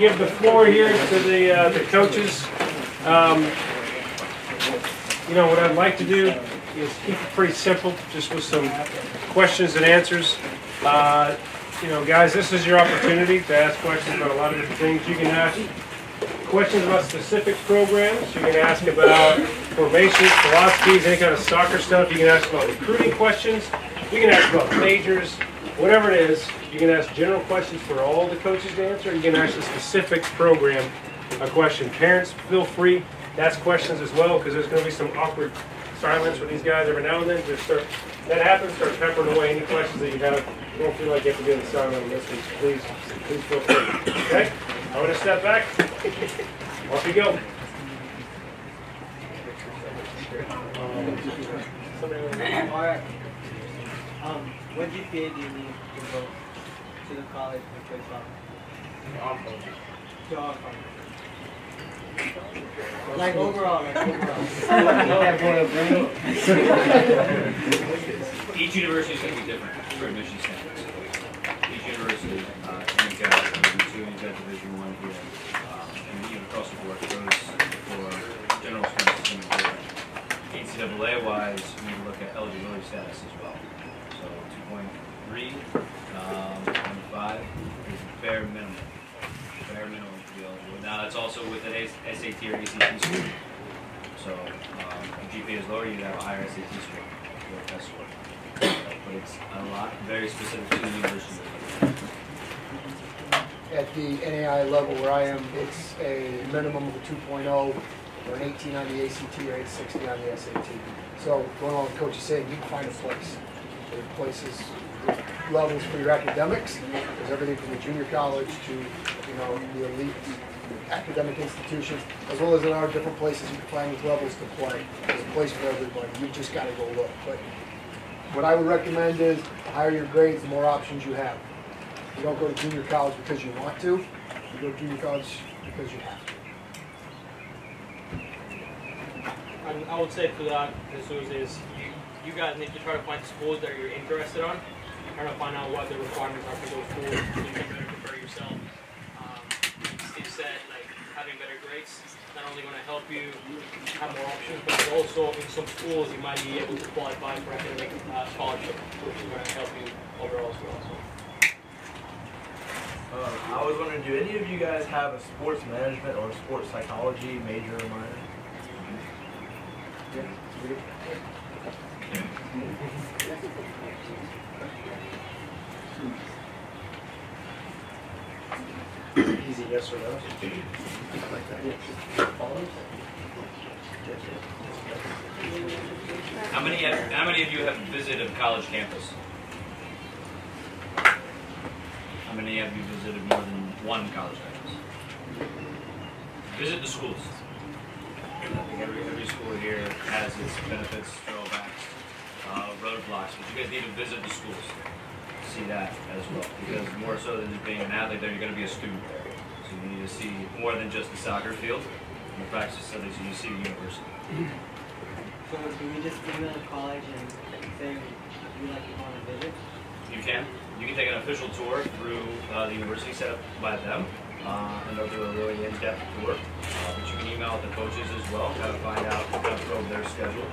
Give the floor here to the coaches. You know, what I'd like to do is keep it pretty simple, just with some questions and answers. You know, guys, this is your opportunity to ask questions about a lot of different things. You can ask questions about specific programs. You can ask about formations, philosophies, any kind of soccer stuff. You can ask about recruiting questions. You can ask about majors, whatever it is. You can ask general questions for all the coaches to answer. You can ask a specific program a question. Parents, feel free to ask questions as well, because there's going to be some awkward silence with these guys every now and then. Just start, that happens, start peppering away any questions that you have. You don't feel like you have to be in the silent on this one. Please feel free. Okay? I'm going to step back. Off you go. All right. What GPA do you need to go to the college and play soccer? To all college. Like overall. Each university is going to be different for admission standards. Each university, you've got Division 2, you've got Division 1 here, and even across the board goes for general students. NCAA-wise, we need to look at eligibility status as well. So 2.3, 2.5 is bare minimum. Bare minimum to be eligible. Now that's also with an SAT or ACT score. So if GPA is lower, you have a higher SAT score or test score. But it's a lot very specific to the university. At the NAI level where I am, it's a minimum of a 2.0 or an 18 on the ACT or 860 on the SAT. So going on what Coach is saying, you can find a place. There are places, levels for your academics. There's everything from the junior college to, you know, the elite academic institutions, as well as there are different places you can find these levels to play. There's a place for everybody. You've just got to go look. But what I would recommend is the higher your grades, the more options you have. You don't go to junior college because you want to. You go to junior college because you have to. And I would say to that, Jesus, is you guys need to try to find schools that you're interested on. Try to find out what the requirements are for those schools so you can better prepare yourself. Steve said, like, having better grades is not only going to help you have more options, but also in some schools you might be able to qualify for academic scholarship, which is going to help you overall as well. So. I was wondering, do any of you guys have a sports management or sports psychology major or minor? Easy yes or no? How many of you have visited a college campus? How many have you visited more than one college campus? Visit the schools. I think every school here has its benefits, drawbacks, roadblocks, but you guys need to visit the schools. See that as well, because more so than just being an athlete there, you're going to be a student there. So you need to see more than just the soccer field and the practice facilities, so you see the university. So do we just email the college and say we like to go on a visit? You can. You can take an official tour through the university set up by them, and they'll do a really in-depth tour. But you can email the coaches as well, kind of find out, kind of probe their schedule.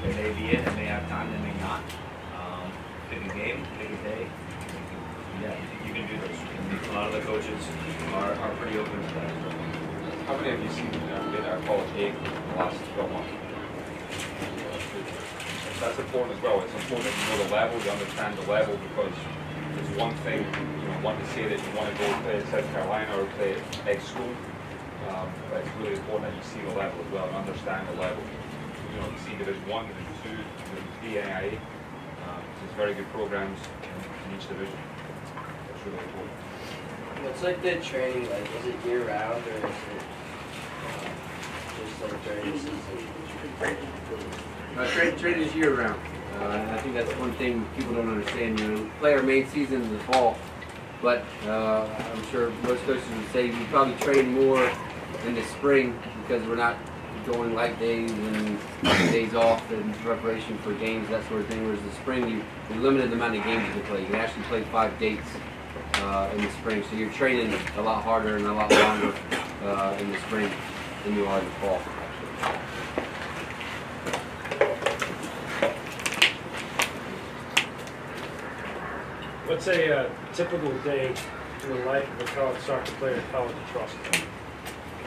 They may be in, they may have time, they may not. Pick a game, pick a day. Yeah, you can do those. A lot of the coaches are pretty open to that as well. How many have you seen get our college A in the last 12 months? That's important as well. It's important that you know the level, you understand the level, because it's one thing, you know, one to say that you want to go play at South Carolina or play at X school, but it's really important that you see the level as well and understand the level. You know, you see Division 1, Division 2, Division 3, NAIA. There's very good programs in each division. It's really important. What's like the training like? Is it year round or is it just like during the season? Training is year round. I think that's one thing people don't understand. You know, we play our main season in the fall, but I'm sure most coaches would say we probably train more in the spring because we're not going light days and days off in preparation for games, that sort of thing. Whereas in the spring, you limited the amount of games you can play. You can actually play 5 dates in the spring. So you're training a lot harder and a lot longer in the spring than you are in the fall. What's a typical day in the life of a college soccer player at College of Trust?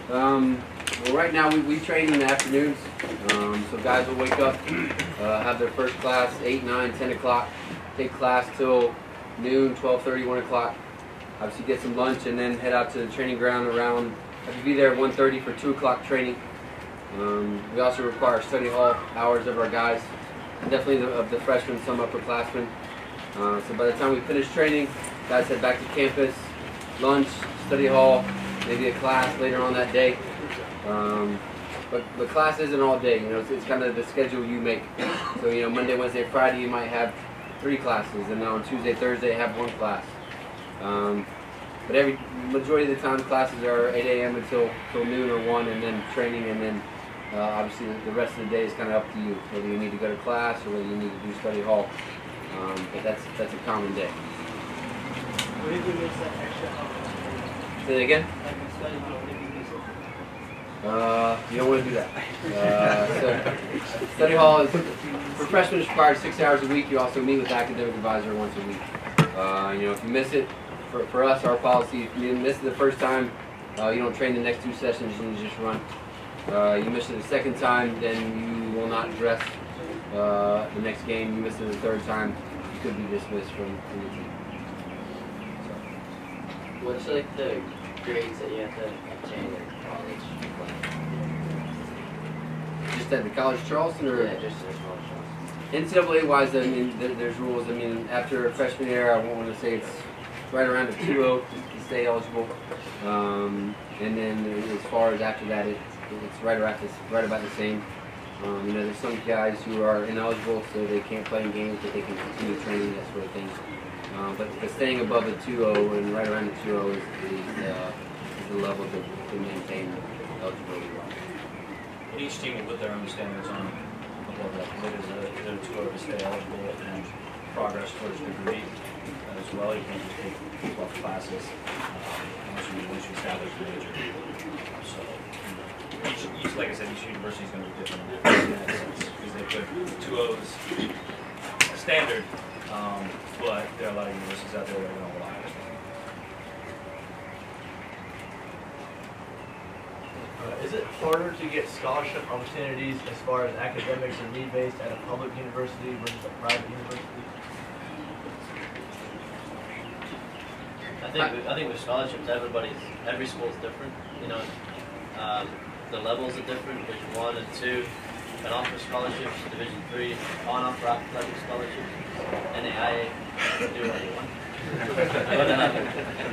Well, right now we train in the afternoons. So guys will wake up, have their first class 8, 9, 10 o'clock, take class till noon, 12:30, 1 o'clock. Obviously get some lunch and then head out to the training ground around, have to be there at 1:30 for 2 o'clock training. We also require study hall hours of our guys, and definitely of the freshmen, some upperclassmen. So by the time we finish training, guys head back to campus, lunch, study hall, maybe a class later on that day. But the class isn't all day, you know, it's kind of the schedule you make. So, you know, Monday, Wednesday, Friday, you might have 3 classes, and then on Tuesday, Thursday, have 1 class. But every majority of the time, classes are 8 a.m. until noon or 1, and then training, and then obviously the rest of the day is kind of up to you, whether you need to go to class or whether you need to do study hall. But that's a common day. What if you miss that extra hour? Say that again? Like in study hall, what if you miss it? You don't want to do that. So study hall is, for freshmen, it's required 6 hours a week. You also meet with academic advisor once a week. You know, if you miss it, for us, our policy, if you miss it the first time, you don't train the next 2 sessions and you just run. You miss it the second time, then you will not dress the next game. You miss it the third time, you could be dismissed from the team. What's like the grades that you have to obtain in college? Just at the College of Charleston, or Yeah, just as well. NCAA wise, I mean, there's rules. I mean, after freshman year, I want to say it's right around a 2.0 to stay eligible. And then as far as after that, it's right about the same. You know, there's some guys who are ineligible, so they can't play in games, but they can continue training, that sort of thing. But staying above the 2.0 and right around the 2.0 is the level to maintain eligibility. And each team will put their own standards on what that is a 2.0 to stay eligible and progress towards degree as well. You can't just take 12 classes once you establish a major. So each, like I said, each university is going to be different in that sense because they put 2.0s standard, but there are a lot of universities out there that are going to rely on it. Is it harder to get scholarship opportunities as far as academics or need-based at a public university versus a private university? I think with scholarships, every school is different. You know, the levels are different. Division 1 and 2 can offer scholarships. Division 3 can't offer athletic scholarships. NAIA can do what you want. But,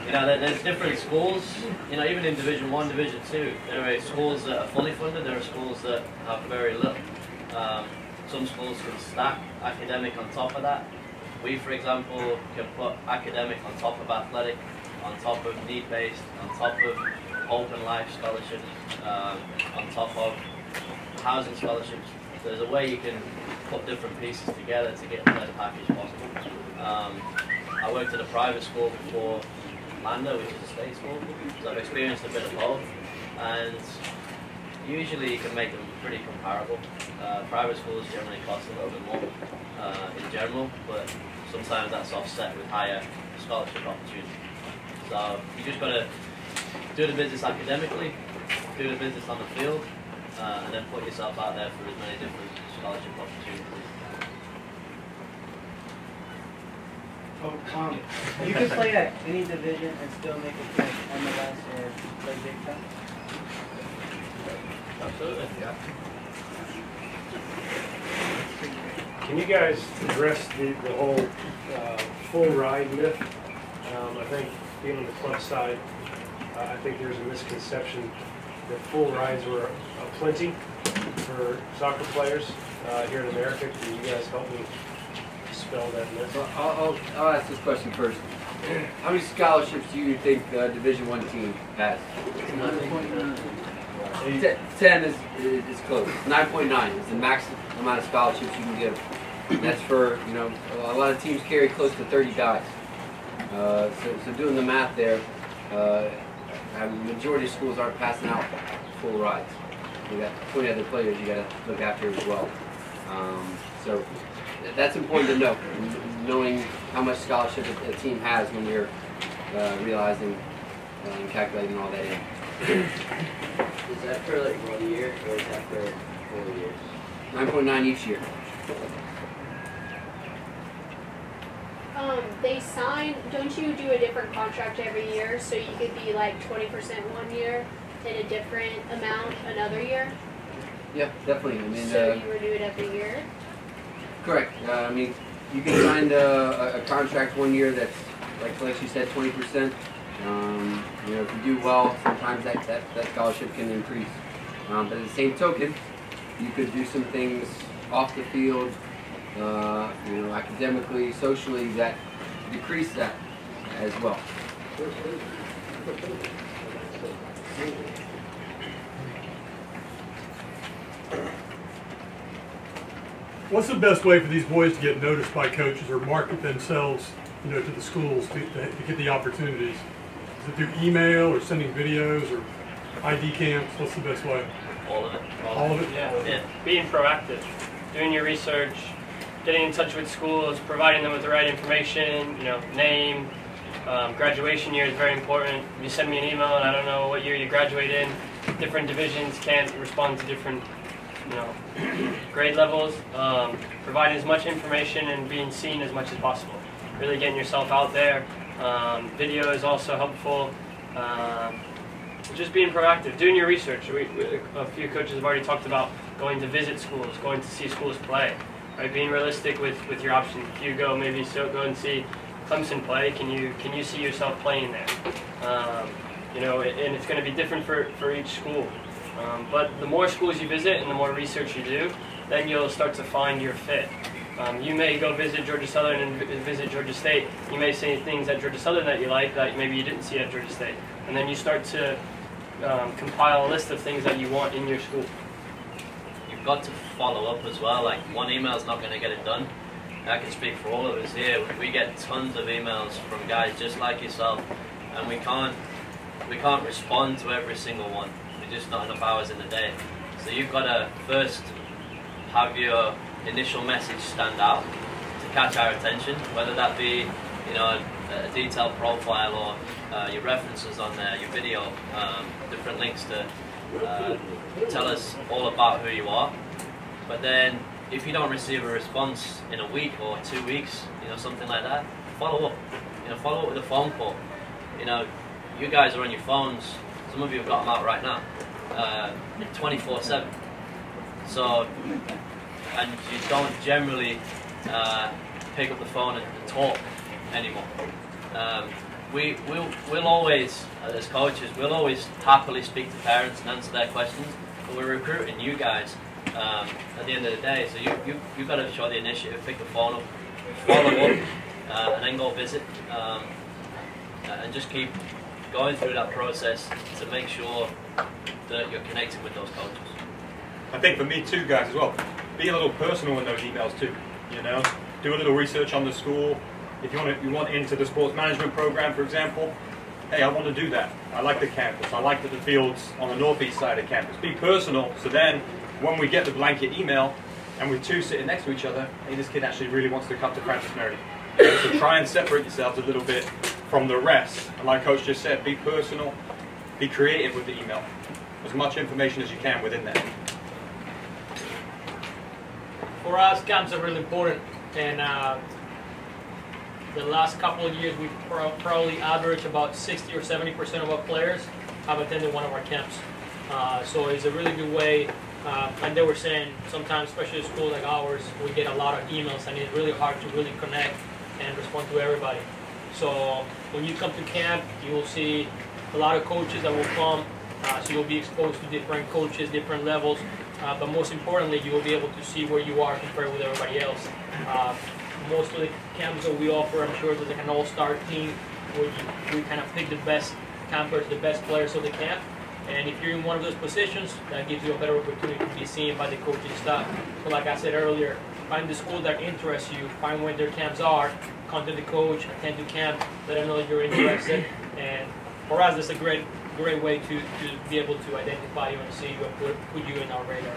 you know, there's different schools. You know, even in Division 1, Division 2, there are schools that are fully funded. There are schools that have very little. Some schools can stack academic on top of that. We, for example, can put academic on top of athletic, on top of need-based, on top of open life scholarships, on top of housing scholarships. There's a way you can put different pieces together to get the best package possible. I worked at a private school before Lando, which is a state school, so I've experienced a bit of both, and usually you can make them pretty comparable. Private schools generally cost a little bit more in general, but sometimes that's offset with higher scholarship opportunities. So you just got to do the business academically, do the business on the field, and then put yourself out there for as many different scholarship opportunities. You can play at any division and still make it to MLS or play Big Ten? Absolutely. Yeah. Can you guys address the whole full ride myth? I think being on the club side, I think there's a misconception that full rides were aplenty for soccer players here in America. Can you guys help me dispel that myth? Well, I'll ask this question first. How many scholarships do you think Division I team has? 10 is close. 9.9 is the max amount of scholarships you can give. And that's for, you know, a lot of teams carry close to 30 guys. So doing the math there, majority of schools aren't passing out full rides. You got 20 other players you got to look after as well. So that's important to know, knowing how much scholarship a team has when you're realizing and calculating all that in. Is that for like 1 year or is that for 4 years? 9.9 each year. They sign, don't you do a different contract every year, so you could be like 20% 1 year and a different amount another year? Yeah, definitely. I mean, so you renew it every year? Correct. I mean, you can sign a contract 1 year that's, like you said, 20%. You know, if you do well, sometimes that scholarship can increase. But at the same token, you could do some things off the field, you know, academically, socially, that decrease that as well. What's the best way for these boys to get noticed by coaches or market themselves, you know, to the schools to get the opportunities? Is it through email or sending videos or ID camps? What's the best way? All of it. All of it? Yeah. Being proactive, doing your research, getting in touch with schools, providing them with the right information, you know, name, graduation year is very important. If you send me an email and I don't know what year you graduate in, different divisions can't respond to different, you know, grade levels. Providing as much information and being seen as much as possible. Really getting yourself out there. Video is also helpful. Just being proactive, doing your research. A few coaches have already talked about going to visit schools, going to see schools play. Right, being realistic with your options. If you go go and see Clemson play, can you see yourself playing there? You know, and it's going to be different for each school. But the more schools you visit and the more research you do, then you'll start to find your fit. You may go visit Georgia Southern and visit Georgia State. You may see things at Georgia Southern that you like that maybe you didn't see at Georgia State. And then you start to compile a list of things that you want in your school. You've got to follow up as well. Like, one email is not going to get it done. I can speak for all of us here. We get tons of emails from guys just like yourself, and we can't respond to every single one. We're just not enough hours in the day. So you've got to first have your initial message stand out to catch our attention, whether that be, you know, a detailed profile or your references on there, your video, different links to tell us all about who you are. But then if you don't receive a response in a week or 2 weeks, you know, something like that, follow up. You know, follow up with a phone call. You know, you guys are on your phones. Some of you have got them out right now, 24/7. So, and you don't generally pick up the phone and talk anymore. We'll always, as coaches, we'll always happily speak to parents and answer their questions, but we're recruiting you guys at the end of the day. So you've got to show the initiative, pick the phone up, follow up, and then go visit, and just keep going through that process to make sure that you're connecting with those coaches. I think for me too, guys, as well, be a little personal in those emails too. You know, do a little research on the school. If you want into the sports management program, for example, hey, I want to do that. I like the campus. I like the fields on the northeast side of campus. Be personal, so then when we get the blanket email and we're two sitting next to each other, hey, this kid actually really wants to come to Francis Mary. So try and separate yourselves a little bit from the rest. And like Coach just said, be personal, be creative with the email. As much information as you can within there. For us, camps are really important, and the last couple of years we've probably averaged about 60 or 70% of our players have attended one of our camps. So it's a really good way, and they were saying sometimes, especially at schools like ours, we get a lot of emails and it's really hard to really connect and respond to everybody. So when you come to camp, you will see a lot of coaches that will come, so you'll be exposed to different coaches, different levels, but most importantly, you will be able to see where you are compared with everybody else. Most of the camps that we offer, I'm sure there's like an all-star team where we kind of pick the best campers, the best players of the camp. And if you're in one of those positions, that gives you a better opportunity to be seen by the coaching staff. So like I said earlier, find the school that interests you, find where their camps are, contact the coach, attend to camp, let them know that you're interested. And for us, that's a great way to be able to identify you and see you and put you in our radar.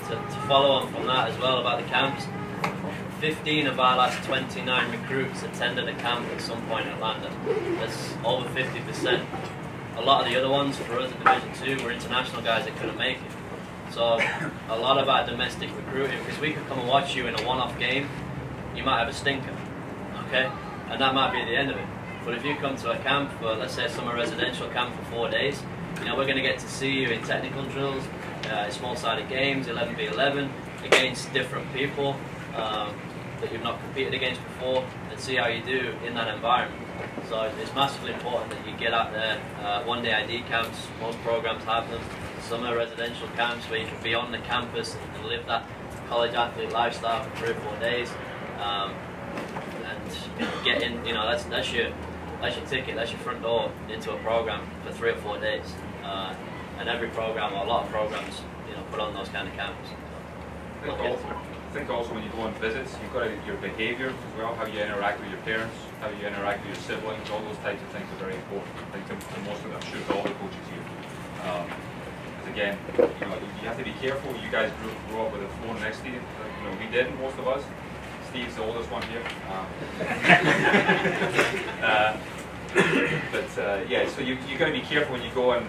To follow on from that as well about the camps, 15 of our last 29 recruits attended a camp at some point in Atlanta. That's over 50%. A lot of the other ones for us in Division 2 were international guys that couldn't make it. So a lot of our domestic recruiting, because we could come and watch you in a one-off game, you might have a stinker, okay? And that might be the end of it. But if you come to a camp for, let's say, summer residential camp for 4 days, you know, we're going to get to see you in technical drills, small-sided games, 11v11, against different people that you've not competed against before, and see how you do in that environment. So it's massively important that you get out there. One-day ID camps, most programs have them. Summer residential camps where you can be on the campus and live that college athlete lifestyle for 3 or 4 days, and get in. You know, that's your ticket, that's your front door into a program for 3 or 4 days. And every program, or a lot of programs, you know, put on those kind of camps. I think also when you go on visits, you've got your behaviour as well, how you interact with your parents, how you interact with your siblings, all those types of things are very important. I think to most of them, I'm sure to all the coaches here. Because again, you know, you have to be careful. You guys grew up with a phone next to you. You know, we didn't, most of us. Steve's the oldest one here. Yeah, so you got to be careful when you go on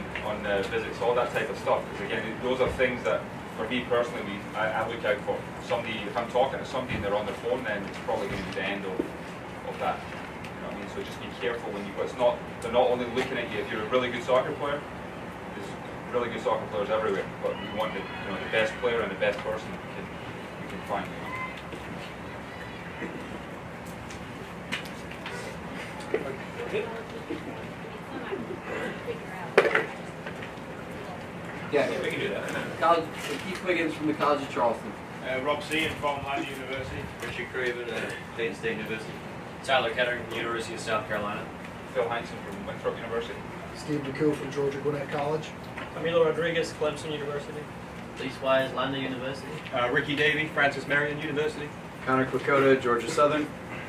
visits, all that type of stuff. Because again, those are things that, for me personally, I look out for. Somebody, if I'm talking to somebody and they're on their phone, then it's probably going to be the end of that. You know what I mean? So just be careful when you. It's not. They're not only looking at you. If you're a really good soccer player, there's really good soccer players everywhere. But you want the best player and the best person you can find. Yeah, we can do that. College, Keith Wiggins from the College of Charleston. Rob Sean from London University. Richard Craven, Dayton State University. Tyler Kettering, University of South Carolina. Phil Heinsohn from Winthrop University. Steve McCoo from Georgia Gwinnett College. Camilo Rodriguez, Clemson University. Lease Wise, Landa University. Ricky Davey, Francis Marion University. Connor Quicota, Georgia Southern.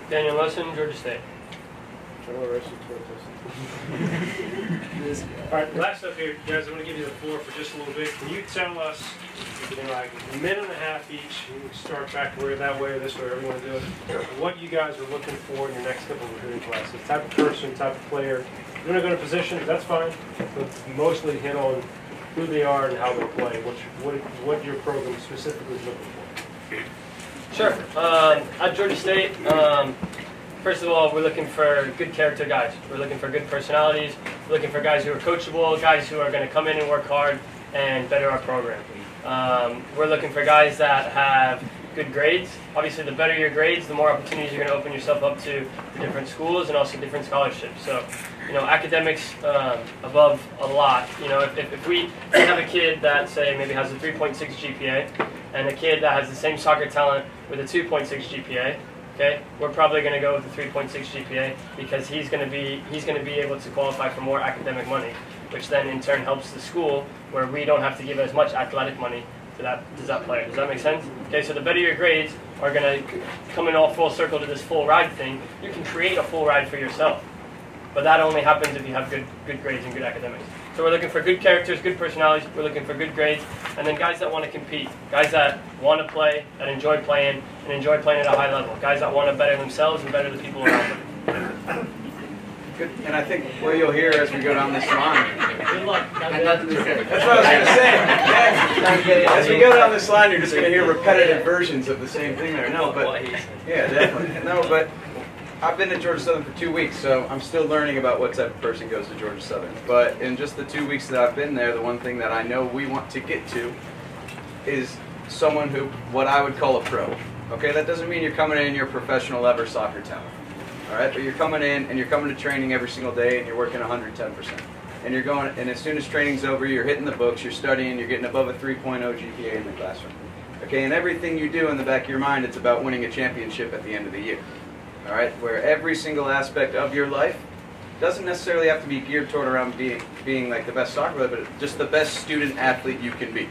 Daniel Lesson, Georgia State. Alright, last up here, guys, I want to give you the floor for just a little bit. Can you tell us, in like a minute and a half each, you can start back where that way or this way, whatever you want to do it, what you guys are looking for in your next couple of recruiting classes? Type of person, type of player. If you're going to go to position, that's fine, but mostly hit on who they are and how they play, what your program specifically is looking for. Sure. At Georgia State, first of all, we're looking for good character guys. We're looking for good personalities. We're looking for guys who are coachable, guys who are going to come in and work hard and better our program. We're looking for guys that have good grades. Obviously, the better your grades, the more opportunities you're going to open yourself up to different schools and also different scholarships. So, you know, academics above a lot. You know, if we have a kid that, say, maybe has a 3.6 GPA and a kid that has the same soccer talent with a 2.6 GPA, okay, we're probably going to go with the 3.6 GPA because he's going to be able to qualify for more academic money, which then in turn helps the school where we don't have to give as much athletic money to that player. Does that make sense? Okay, so the better your grades are going to come in all full circle to this full ride thing. You can create a full ride for yourself, but that only happens if you have good grades and good academics. So we're looking for good characters, good personalities, we're looking for good grades, and then guys that want to compete, guys that want to play, that enjoy playing, and enjoy playing at a high level, guys that want to better themselves and better the people around them. Good. And I think what you'll hear as we go down this line. Good luck. That's what I was going to say. Yeah. As we go down this line, you're just going to hear repetitive versions of the same thing there. No, but yeah, definitely. No, but I've been at Georgia Southern for 2 weeks, so I'm still learning about what type of person goes to Georgia Southern. But in just the 2 weeks that I've been there, the one thing that I know we want to get to is someone who, what I would call a pro. Okay, that doesn't mean you're coming in and you're a professional level soccer talent. All right, but you're coming in and you're coming to training every single day and you're working 110%. And you're going, and as soon as training's over, you're hitting the books, you're studying, you're getting above a 3.0 GPA in the classroom. Okay, and everything you do in the back of your mind, it's about winning a championship at the end of the year. All right, where every single aspect of your life Doesn't necessarily have to be geared toward around being like the best soccer player, but just the best student athlete you can be.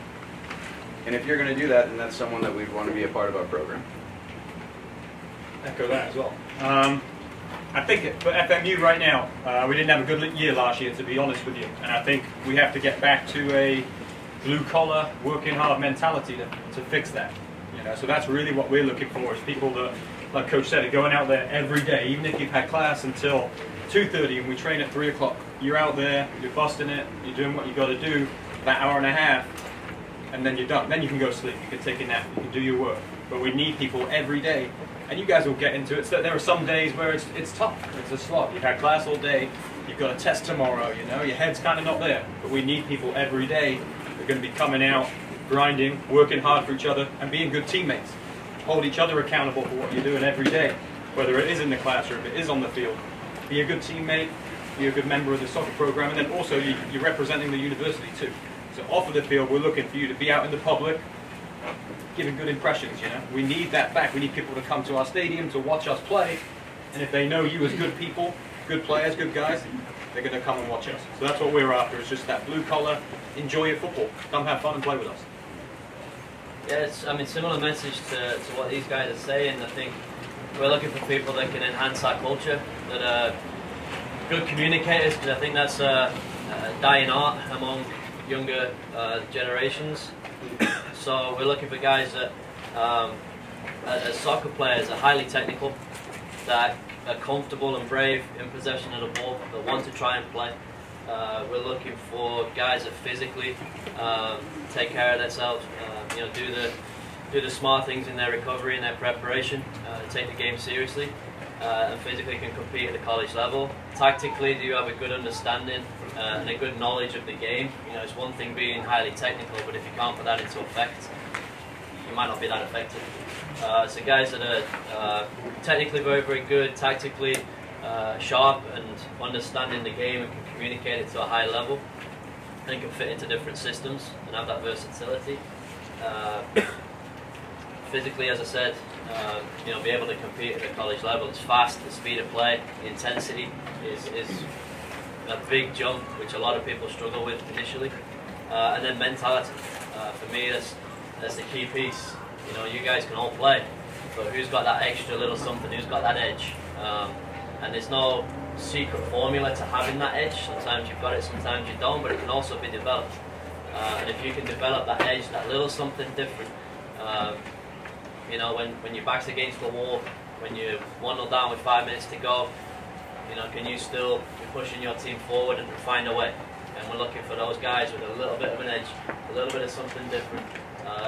And if you're going to do that, then that's someone that we'd want to be a part of our program. Echo that as well. I think for FMU right now, we didn't have a good year last year, to be honest with you. And I think we have to get back to a blue-collar, working hard mentality to fix that. You know, so that's really what we're looking for, is people that, like Coach said, are going out there every day, even if you've had class until 2:30 and we train at 3 o'clock. You're out there, you're busting it, you're doing what you got to do for that hour and a half, and then you're done. Then you can go sleep, you can take a nap, you can do your work. But we need people every day, and you guys will get into it. So there are some days where it's tough, it's a slog. You've had class all day, you've got a test tomorrow, you know, your head's kind of not there. But we need people every day who are going to be coming out, grinding, working hard for each other, and being good teammates. Hold each other accountable for what you're doing every day, whether it is in the classroom, it is on the field. Be a good teammate, be a good member of the soccer program, and then also you're representing the university too. So off of the field, we're looking for you to be out in the public, giving good impressions, you know. We need that back. We need people to come to our stadium to watch us play, and if they know you as good people, good players, good guys, they're going to come and watch us. So that's what we're after, is just that blue collar, enjoy your football, come have fun and play with us. Yeah, it's, I mean, similar message to what these guys are saying. I think we're looking for people that can enhance our culture, that are good communicators, because I think that's a dying art among younger generations. So we're looking for guys that, as soccer players, are highly technical, that are comfortable and brave in possession of the ball, that want to try and play. We're looking for guys that physically take care of themselves, you know, do the smart things in their recovery and their preparation, take the game seriously, and physically can compete at the college level. Tactically, do you have a good understanding and a good knowledge of the game? You know, it's one thing being highly technical, but if you can't put that into effect, you might not be that effective. So guys that are technically very, very good, tactically sharp and understanding the game and can communicate it to a high level and can fit into different systems and have that versatility. Physically, as I said, you know, be able to compete at the college level. It's fast, the speed of play, the intensity is a big jump, which a lot of people struggle with initially. And then mentality. For me, that's the key piece. You know, you guys can all play, but who's got that extra little something? Who's got that edge? And there's no secret formula to having that edge. Sometimes you've got it, sometimes you don't, but it can also be developed. And if you can develop that edge, that little something different, you know, when your back's against the wall, when you're 1-0 down with 5 minutes to go, you know, can you still be pushing your team forward and find a way? And we're looking for those guys with a little bit of an edge, a little bit of something different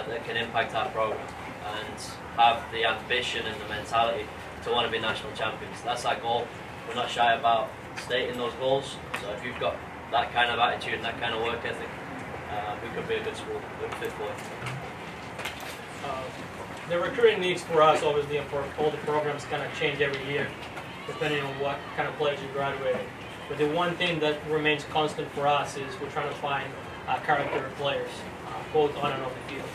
that can impact our program and have the ambition and the mentality to want to be national champions. That's our goal. We're not shy about stating those goals. So if you've got that kind of attitude and that kind of work ethic, we could be a good school, good fit for it. The recruiting needs for us, obviously, and for all the programs kind of change every year, depending on what kind of players you graduated. But the one thing that remains constant for us is we're trying to find character players, both on and off the field.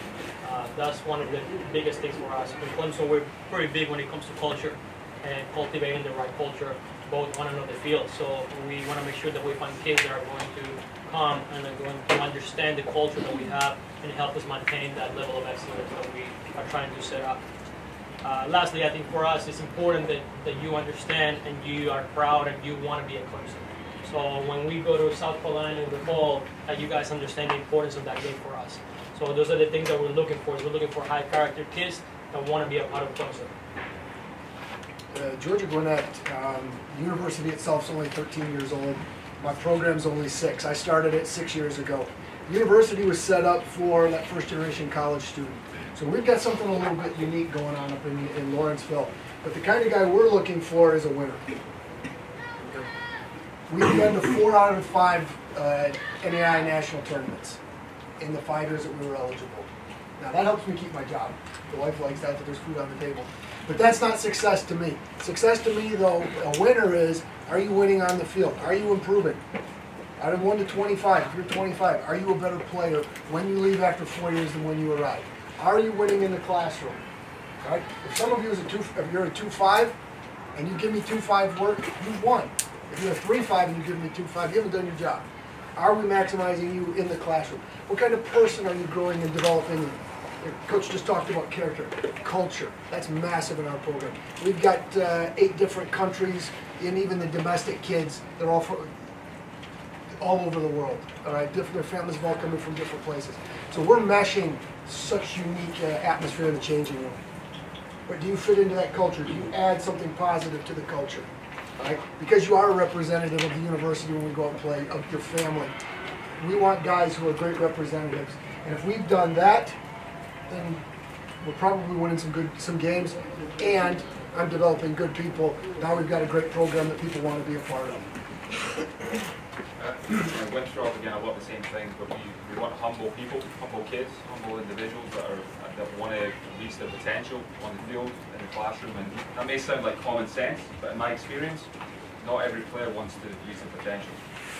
That's one of the biggest things for us. In Clemson, we're pretty big when it comes to culture and cultivating the right culture, both on and off the field. So we want to make sure that we find kids that are going to come and are going to understand the culture that we have and help us maintain that level of excellence that we are trying to set up. Lastly, I think for us it's important that you understand and you are proud and you want to be a Clemson. So when we go to South Carolina in the fall, you guys understand the importance of that game for us. So those are the things that we're looking for. We're looking for high character kids that want to be a part of Clemson. Georgia Gwinnett, the university itself is only 13 years old. My program's only 6. I started it 6 years ago. The university was set up for that first generation college student. So we've got something a little bit unique going on up in Lawrenceville. But the kind of guy we're looking for is a winner. We've been to 4 out of 5 NAI national tournaments in the 5 years that we were eligible. Now that helps me keep my job. The wife likes that there's food on the table. But that's not success to me. Success to me, though, a winner is, are you winning on the field? Are you improving? Out of 1 to 25, if you're 25, are you a better player when you leave after 4 years than when you arrive? Are you winning in the classroom? Right? If some of you if you're a 2.5 and you give me 2.5 work, you've won. If you're a 3.5 and you give me 2.5, you haven't done your job. Are we maximizing you in the classroom? What kind of person are you growing and developing? Coach just talked about character, culture. That's massive in our program. We've got 8 different countries, and even the domestic kids. They're all from all over the world. All right, their families have all coming from different places. So we're meshing such unique atmosphere in the changing room. But do you fit into that culture? Do you add something positive to the culture? All right, because you are a representative of the university when we go out and play, of your family. We want guys who are great representatives, and if we've done that, then we're probably winning some games, and I'm developing good people. Now we've got a great program that people want to be a part of. Winthrop, again, a lot of the same things, but we want humble people, humble kids, humble individuals that want to release their potential on the field, in the classroom. And that may sound like common sense, but in my experience, not every player wants to release their potential.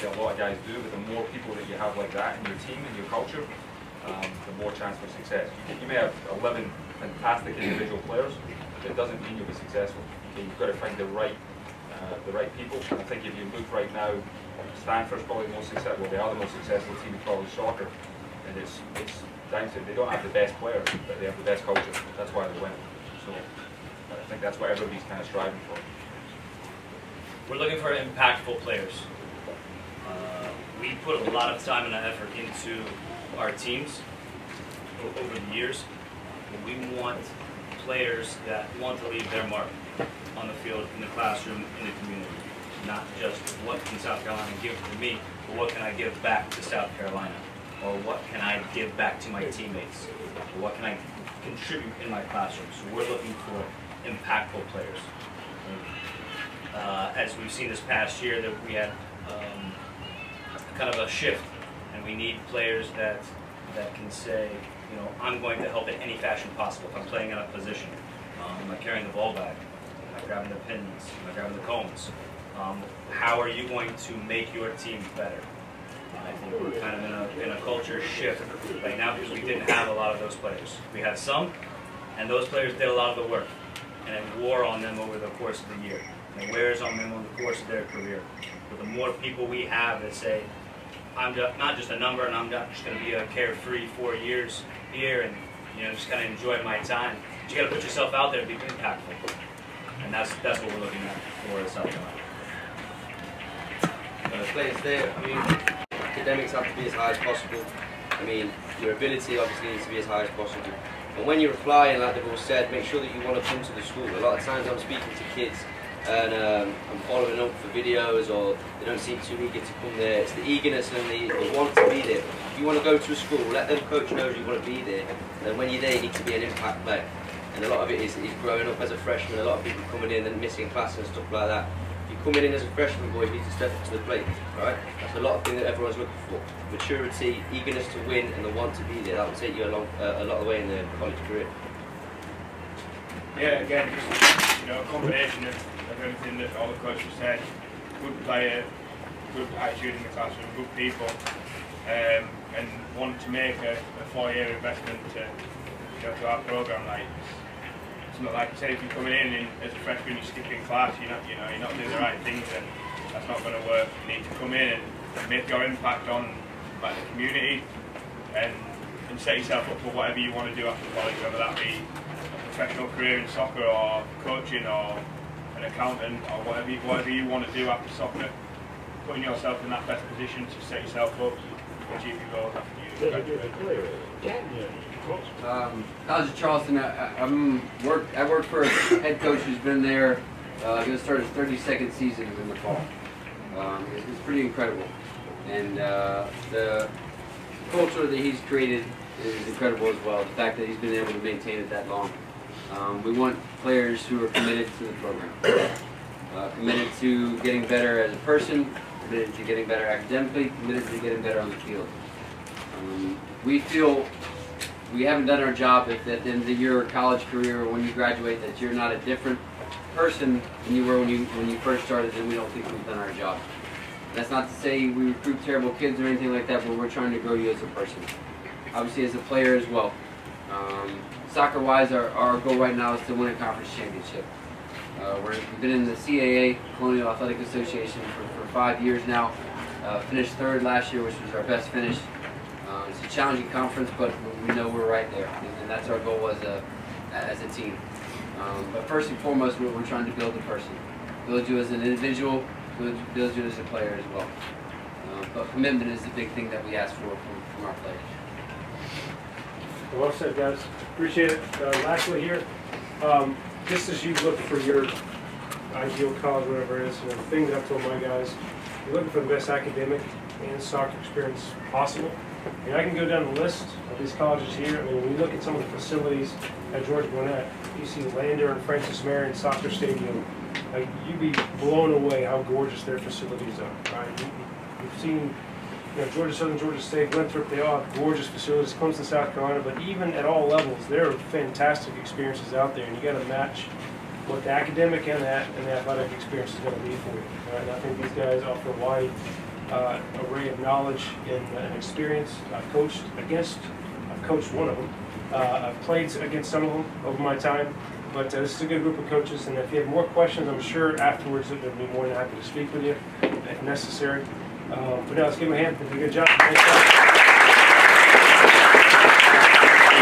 A lot of guys do, but the more people that you have like that in your team and your culture, the more chance for success. You may have 11 fantastic individual players, but it doesn't mean you'll be successful. Okay, you've got to find the right people. And I think if you look right now, Stanford's probably the most successful. They are the most successful team in college soccer, and it's down to they don't have the best players, but they have the best culture. That's why they're winning. So I think that's what everybody's kind of striving for. We're looking for impactful players. We put a lot of time and effort into our teams over the years. We want players that want to leave their mark on the field, in the classroom, in the community. Not just what can South Carolina give to me, but what can I give back to South Carolina? Or what can I give back to my teammates? Or what can I contribute in my classroom? So we're looking for impactful players. As we've seen this past year, that we had kind of a shift, and we need players that can say, you know, I'm going to help in any fashion possible. If I'm playing in a position, am I carrying the ball back? Am I grabbing the pins? Am I grabbing the cones? How are you going to make your team better? I think we're kind of in a culture shift right now because we didn't have a lot of those players. We had some, and those players did a lot of the work, and it wore on them over the course of the year. And it wears on them over the course of their career. But the more people we have that say, I'm not just a number, and I'm not just going to be a carefree 4 years here, and just kind of enjoy my time. But you got to put yourself out there and be impactful, and that's what we're looking at for South Carolina. Players there, I mean, academics have to be as high as possible. I mean, your ability obviously needs to be as high as possible. And when you're applying, like they've all said, make sure that you want to come to the school. A lot of times I'm speaking to kids and I'm following up for videos, or they don't seem too eager to come there. It's the eagerness and the want to be there. If you want to go to a school, let them coach know you want to be there. And when you're there, you need to be an impact player. And a lot of it is growing up as a freshman. A lot of people coming in and missing class and stuff like that. If you're coming in as a freshman boy, you need to step up to the plate, right? That's a lot of things that everyone's looking for. Maturity, eagerness to win, and the want to be there. That will take you a lot of the way in the college career. Yeah, again, just a combination of everything that all the coaches said. Good player, good attitude in the classroom, good people, and want to make a 4-year investment to our program. Like, it's not like, say, if you're coming in as a freshman, you're skipping class, you're not doing the right things, and that's not going to work. You need to come in and make your impact on the community, and set yourself up for whatever you want to do after college, whether that be a professional career in soccer, or coaching, or an accountant, or whatever you want to do after soccer. Putting yourself in that best position to set yourself up to achieve your goals after you graduate. College of Charleston, I work for a head coach who's been there. Going to start his 32nd season in the fall. It's pretty incredible, and the culture that he's created is incredible as well. The fact that he's been able to maintain it that long. We want players who are committed to the program, committed to getting better as a person, committed to getting better academically, committed to getting better on the field. We feel we haven't done our job if at the end of your college career or when you graduate that you're not a different person than you were when you first started, then we don't think we've done our job. That's not to say we recruit terrible kids or anything like that, but we're trying to grow you as a person. Obviously as a player as well. Soccer-wise, our goal right now is to win a conference championship. We've been in the CAA, Colonial Athletic Association, for 5 years now. Finished third last year, which was our best finish. It's a challenging conference, but we know we're right there, and that's our goal as a team. But first and foremost, we're trying to build a person. Build you as an individual, build you as a player as well. But commitment is the big thing that we ask for from our players. Well said, guys. Appreciate it. Lastly here, just as you look for your ideal college, whatever it is, the thing that I've told my guys, you're looking for the best academic and soccer experience possible. And I can go down the list of these colleges here. I mean, when you look at some of the facilities at Georgia Gwinnett, you see Lander and Francis Marion Soccer Stadium. You'd be blown away how gorgeous their facilities are. Right? You've seen, Georgia Southern, Georgia State, Winthrop. They all have gorgeous facilities. Clemson, South Carolina, but even at all levels, there are fantastic experiences out there, and you got to match what the academic and the athletic experience is going to be for you. Right? And I think these guys offer a wide array of knowledge and experience. I've coached one of them. I've played against some of them over my time, but this is a good group of coaches, and if you have more questions, I'm sure afterwards they'll be more than happy to speak with you if necessary. But now let's give them a hand. They did a good job. Thanks,